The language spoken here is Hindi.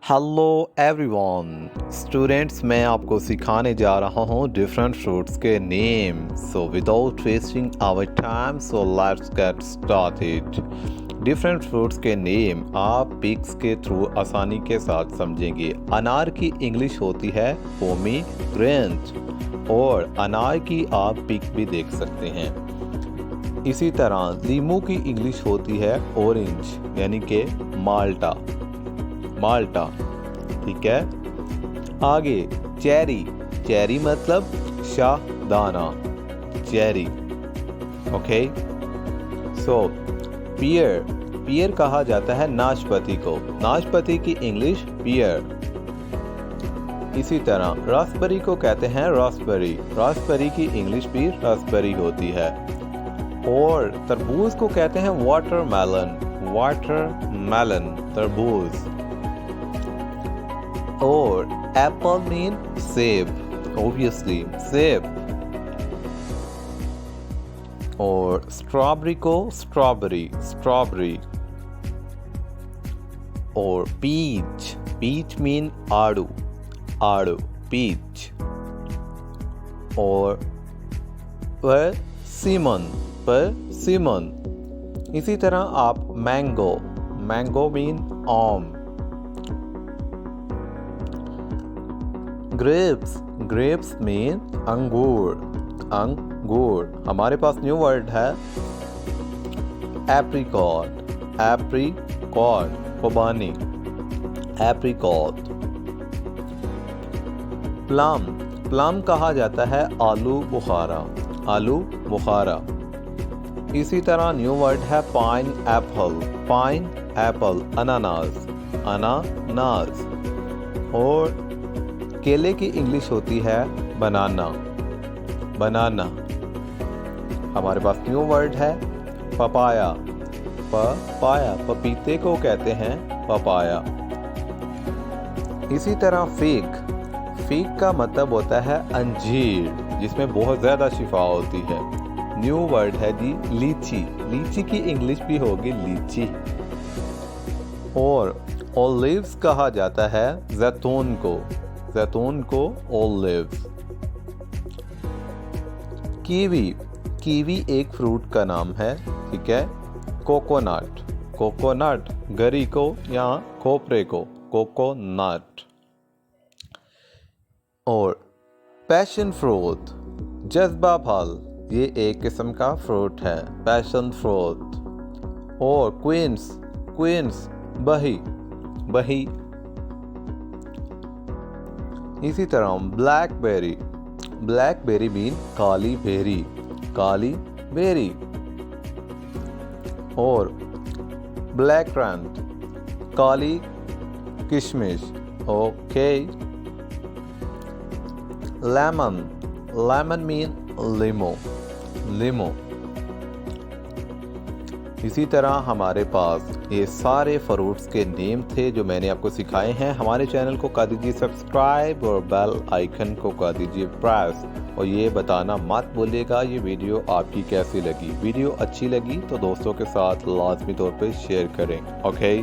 हेलो एवरीवन स्टूडेंट्स, मैं आपको सिखाने जा रहा हूँ डिफरेंट फ्रूट्स के name. So without wasting our time so let's get started. Different fruits के नेम आप पिक्स के थ्रू आसानी के साथ समझेंगे। अनार की इंग्लिश होती है पोमीग्रेनेट और अनार की आप पिक भी देख सकते हैं। इसी तरह लीमू की इंग्लिश होती है ऑरेंज यानी कि माल्टा, ठीक है। आगे चेरी, चेरी मतलब शाहदाना, चेरी, ओके। सो पियर, पियर कहा जाता है नाशपाती को, नाशपाती की इंग्लिश पियर। इसी तरह रास्पबेरी को कहते हैं रास्पबेरी, रास्पबेरी की इंग्लिश भी रास्पबेरी होती है। और तरबूज को कहते हैं वाटरमेलन, वाटरमेलन तरबूज। और एप्पल मीन सेब, ऑब्वियसली सेब। और स्ट्रॉबेरी को स्ट्रॉबेरी, स्ट्रॉबेरी। और पीच, पीच मीन आड़ू, आड़ू, पीच। और परसिमन, परसिमन। इसी तरह आप मैंगो, मैंगो मीन आम। ग्रेप्स, ग्रेप्स मीन अंगूर, अंगूर। हमारे पास न्यू वर्ड है एप्रिकॉट, एप्रिकॉट, खुबानी, एप्रिकॉट। प्लम, प्लम कहा जाता है आलू बुखारा, आलू बुखारा। इसी तरह न्यू वर्ड है पाइन एप्पल, पाइन एप्पल, अनानास, अनानास। और केले की इंग्लिश होती है बनाना, बनाना। हमारे पास न्यू वर्ड है पपाया, पपाया, पपीते को कहते हैं पपाया। इसी तरह फिग, फिग का मतलब होता है अंजीर, जिसमें बहुत ज़्यादा शिफा होती है। न्यू वर्ड है जी लीची, लीची की इंग्लिश भी होगी लीची। और ओलिव्स कहा जाता है जैतून को, जैतून को ओलिव्स। कीवी, कीवी एक फ्रूट का नाम है, ठीक है। कोकोनट, कोकोनट, गरी को या खोपरे को कोकोनट। और पैशन फ्रूट, जज्बा फल, ये एक किस्म का फ्रूट है, पैशन फ्रूट। और क्वींस, क्वींस बही, बही। इसी तरह ब्लैकबेरी, ब्लैकबेरी मीन काली बेरी, काली बेरी। और ब्लैक करंट, काली किशमिश, ओके। लेमन, लेमन मीन लीमो, लीमो। इसी तरह हमारे पास ये सारे फ्रूट्स के नेम थे जो मैंने आपको सिखाए हैं। हमारे चैनल को कर दीजिए सब्सक्राइब और बेल आइकन को कर दीजिए प्रेस। और ये बताना मत भूलिएगा ये वीडियो आपकी कैसी लगी। वीडियो अच्छी लगी तो दोस्तों के साथ लाजमी तौर पे शेयर करें, ओके।